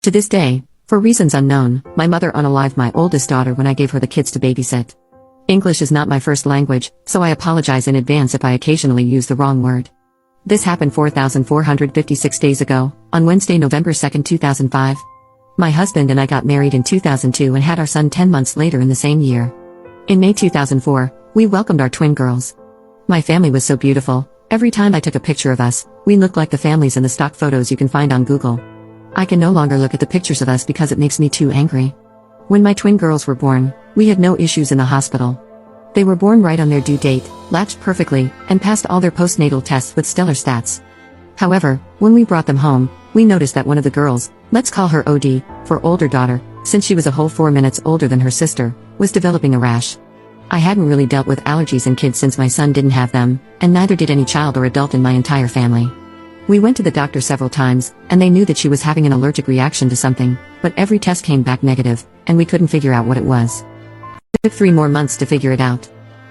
To this day, for reasons unknown, my mother unalived my oldest daughter when I gave her the kids to babysit. English is not my first language, so I apologize in advance if I occasionally use the wrong word. This happened 4,456 days ago, on Wednesday, November 2, 2005. My husband and I got married in 2002 and had our son 10 months later in the same year. In May 2004, we welcomed our twin girls. My family was so beautiful. Every time I took a picture of us, we looked like the families in the stock photos you can find on Google. I can no longer look at the pictures of us because it makes me too angry. When my twin girls were born, we had no issues in the hospital. They were born right on their due date, latched perfectly, and passed all their postnatal tests with stellar stats. However, when we brought them home, we noticed that one of the girls, let's call her OD, for older daughter, since she was a whole 4 minutes older than her sister, was developing a rash. I hadn't really dealt with allergies in kids since my son didn't have them, and neither did any child or adult in my entire family. We went to the doctor several times, and they knew that she was having an allergic reaction to something, but every test came back negative, and we couldn't figure out what it was. It took 3 more months to figure it out.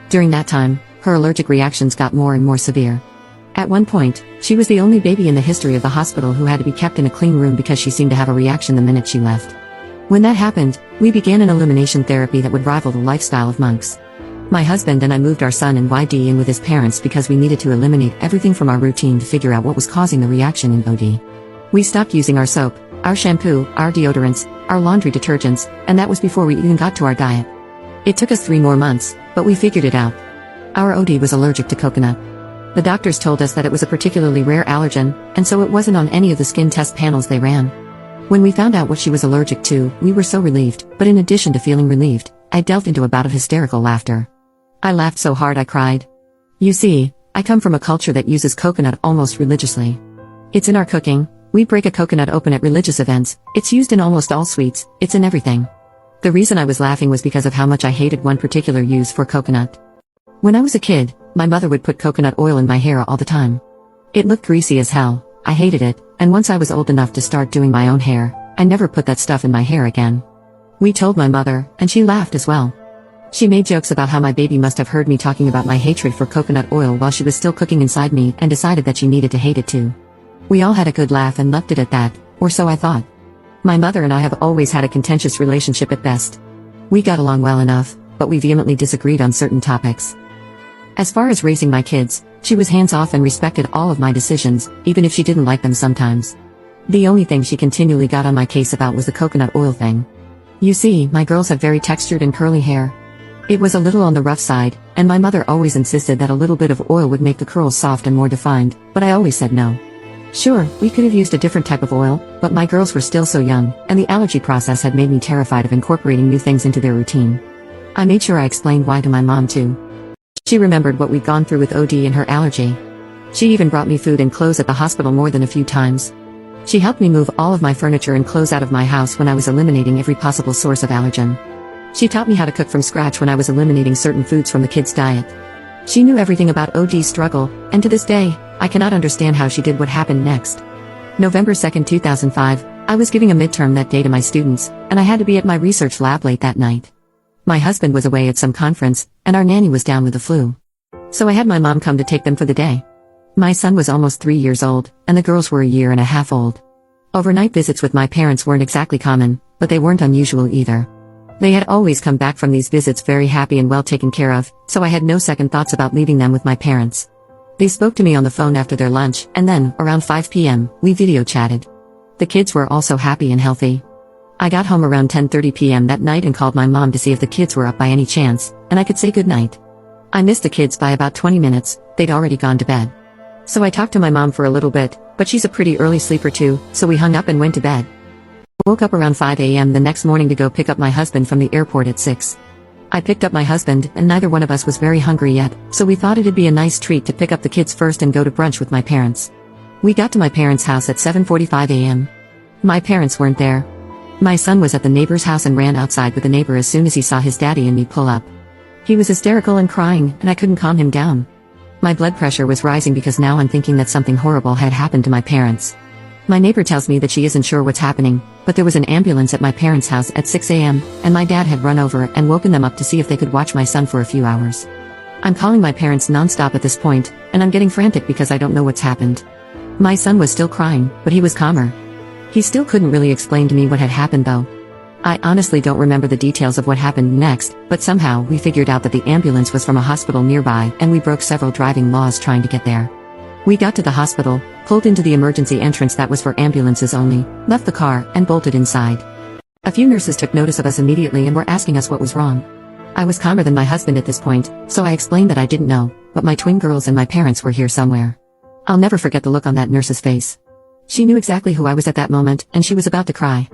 During that time, her allergic reactions got more and more severe. At one point, she was the only baby in the history of the hospital who had to be kept in a clean room because she seemed to have a reaction the minute she left. When that happened, we began an elimination therapy that would rival the lifestyle of monks. My husband and I moved our son and YD in with his parents because we needed to eliminate everything from our routine to figure out what was causing the reaction in OD. We stopped using our soap, our shampoo, our deodorants, our laundry detergents, and that was before we even got to our diet. It took us 3 more months, but we figured it out. Our OD was allergic to coconut. The doctors told us that it was a particularly rare allergen, and so it wasn't on any of the skin test panels they ran. When we found out what she was allergic to, we were so relieved, but in addition to feeling relieved, I delved into a bout of hysterical laughter. I laughed so hard I cried. You see, I come from a culture that uses coconut almost religiously. It's in our cooking, we break a coconut open at religious events, it's used in almost all sweets, it's in everything. The reason I was laughing was because of how much I hated one particular use for coconut. When I was a kid, my mother would put coconut oil in my hair all the time. It looked greasy as hell, I hated it, and once I was old enough to start doing my own hair, I never put that stuff in my hair again. We told my mother, and she laughed as well. She made jokes about how my baby must have heard me talking about my hatred for coconut oil while she was still cooking inside me and decided that she needed to hate it too. We all had a good laugh and left it at that, or so I thought. My mother and I have always had a contentious relationship at best. We got along well enough, but we vehemently disagreed on certain topics. As far as raising my kids, she was hands-off and respected all of my decisions, even if she didn't like them sometimes. The only thing she continually got on my case about was the coconut oil thing. You see, my girls have very textured and curly hair. It was a little on the rough side, and my mother always insisted that a little bit of oil would make the curls soft and more defined, but I always said no. Sure, we could have used a different type of oil, but my girls were still so young, and the allergy process had made me terrified of incorporating new things into their routine. I made sure I explained why to my mom too. She remembered what we'd gone through with OD and her allergy. She even brought me food and clothes at the hospital more than a few times. She helped me move all of my furniture and clothes out of my house when I was eliminating every possible source of allergen. She taught me how to cook from scratch when I was eliminating certain foods from the kids' diet. She knew everything about OD's struggle, and to this day, I cannot understand how she did what happened next. November 2, 2005, I was giving a midterm that day to my students, and I had to be at my research lab late that night. My husband was away at some conference, and our nanny was down with the flu. So I had my mom come to take them for the day. My son was almost 3 years old, and the girls were a year and a half old. Overnight visits with my parents weren't exactly common, but they weren't unusual either. They had always come back from these visits very happy and well taken care of, so I had no second thoughts about leaving them with my parents. They spoke to me on the phone after their lunch, and then, around 5 p.m., we video chatted. The kids were also happy and healthy. I got home around 10:30 p.m. that night and called my mom to see if the kids were up by any chance, and I could say goodnight. I missed the kids by about 20 minutes, they'd already gone to bed. So I talked to my mom for a little bit, but she's a pretty early sleeper too, so we hung up and went to bed. Woke up around 5 a.m. the next morning to go pick up my husband from the airport at 6. I picked up my husband, and neither one of us was very hungry yet, so we thought it'd be a nice treat to pick up the kids first and go to brunch with my parents. We got to my parents' house at 7:45 a.m. My parents weren't there. My son was at the neighbor's house and ran outside with the neighbor as soon as he saw his daddy and me pull up. He was hysterical and crying, and I couldn't calm him down. My blood pressure was rising because now I'm thinking that something horrible had happened to my parents. My neighbor tells me that she isn't sure what's happening, but there was an ambulance at my parents' house at 6 a.m., and my dad had run over and woken them up to see if they could watch my son for a few hours. I'm calling my parents nonstop at this point, and I'm getting frantic because I don't know what's happened. My son was still crying, but he was calmer. He still couldn't really explain to me what had happened though. I honestly don't remember the details of what happened next, but somehow we figured out that the ambulance was from a hospital nearby and we broke several driving laws trying to get there. We got to the hospital, pulled into the emergency entrance that was for ambulances only, left the car, and bolted inside. A few nurses took notice of us immediately and were asking us what was wrong. I was calmer than my husband at this point, so I explained that I didn't know, but my twin girls and my parents were here somewhere. I'll never forget the look on that nurse's face. She knew exactly who I was at that moment, and she was about to cry.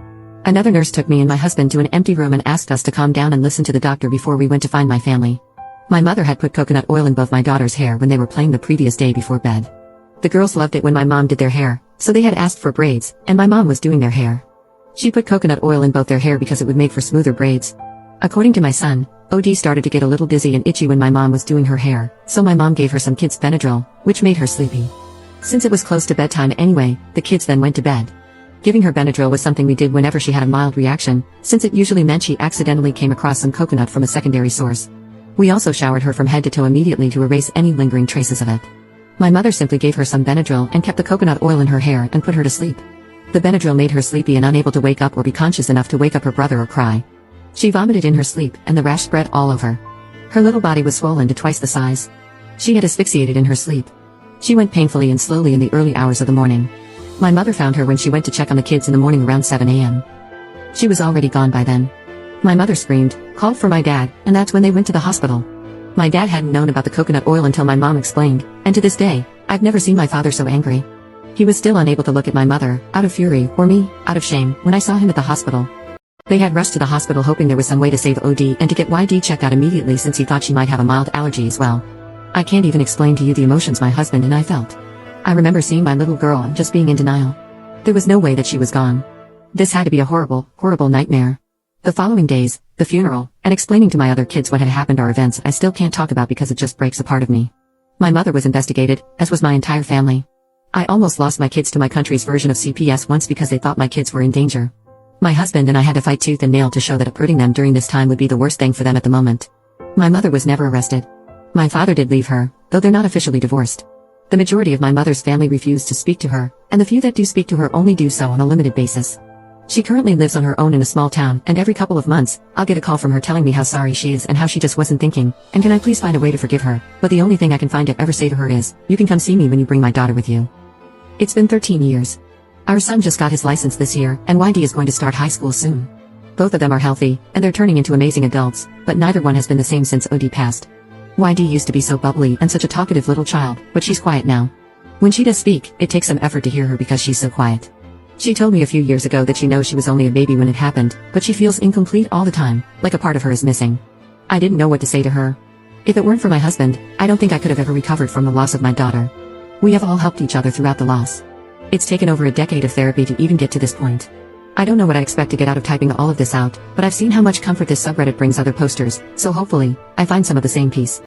Another nurse took me and my husband to an empty room and asked us to calm down and listen to the doctor before we went to find my family. My mother had put coconut oil in both my daughter's hair when they were playing the previous day before bed. The girls loved it when my mom did their hair, so they had asked for braids, and my mom was doing their hair. She put coconut oil in both their hair because it would make for smoother braids. According to my son, OD started to get a little dizzy and itchy when my mom was doing her hair, so my mom gave her some kids' Benadryl, which made her sleepy. Since it was close to bedtime anyway, the kids then went to bed. Giving her Benadryl was something we did whenever she had a mild reaction, since it usually meant she accidentally came across some coconut from a secondary source. We also showered her from head to toe immediately to erase any lingering traces of it. My mother simply gave her some Benadryl and kept the coconut oil in her hair and put her to sleep. The Benadryl made her sleepy and unable to wake up or be conscious enough to wake up her brother or cry. She vomited in her sleep and the rash spread all over. Her little body was swollen to twice the size. She had asphyxiated in her sleep. She went painfully and slowly in the early hours of the morning. My mother found her when she went to check on the kids in the morning around 7 a.m. She was already gone by then. My mother screamed, called for my dad, and that's when they went to the hospital. My dad hadn't known about the coconut oil until my mom explained, and to this day, I've never seen my father so angry. He was still unable to look at my mother, out of fury, or me, out of shame, when I saw him at the hospital. They had rushed to the hospital hoping there was some way to save OD and to get YD checked out immediately since he thought she might have a mild allergy as well. I can't even explain to you the emotions my husband and I felt. I remember seeing my little girl and just being in denial. There was no way that she was gone. This had to be a horrible, horrible nightmare. The following days, the funeral, and explaining to my other kids what had happened are events I still can't talk about because it just breaks a part of me. My mother was investigated, as was my entire family. I almost lost my kids to my country's version of CPS once because they thought my kids were in danger. My husband and I had to fight tooth and nail to show that uprooting them during this time would be the worst thing for them at the moment. My mother was never arrested. My father did leave her, though they're not officially divorced. The majority of my mother's family refused to speak to her, and the few that do speak to her only do so on a limited basis. She currently lives on her own in a small town, and every couple of months, I'll get a call from her telling me how sorry she is and how she just wasn't thinking, and can I please find a way to forgive her, but the only thing I can find to ever say to her is, you can come see me when you bring my daughter with you. It's been 13 years. Our son just got his license this year, and YD is going to start high school soon. Both of them are healthy, and they're turning into amazing adults, but neither one has been the same since OD passed. YD used to be so bubbly and such a talkative little child, but she's quiet now. When she does speak, it takes some effort to hear her because she's so quiet. She told me a few years ago that she knows she was only a baby when it happened, but she feels incomplete all the time, like a part of her is missing. I didn't know what to say to her. If it weren't for my husband, I don't think I could have ever recovered from the loss of my daughter. We have all helped each other throughout the loss. It's taken over a decade of therapy to even get to this point. I don't know what I expect to get out of typing all of this out, but I've seen how much comfort this subreddit brings other posters, so hopefully, I find some of the same peace.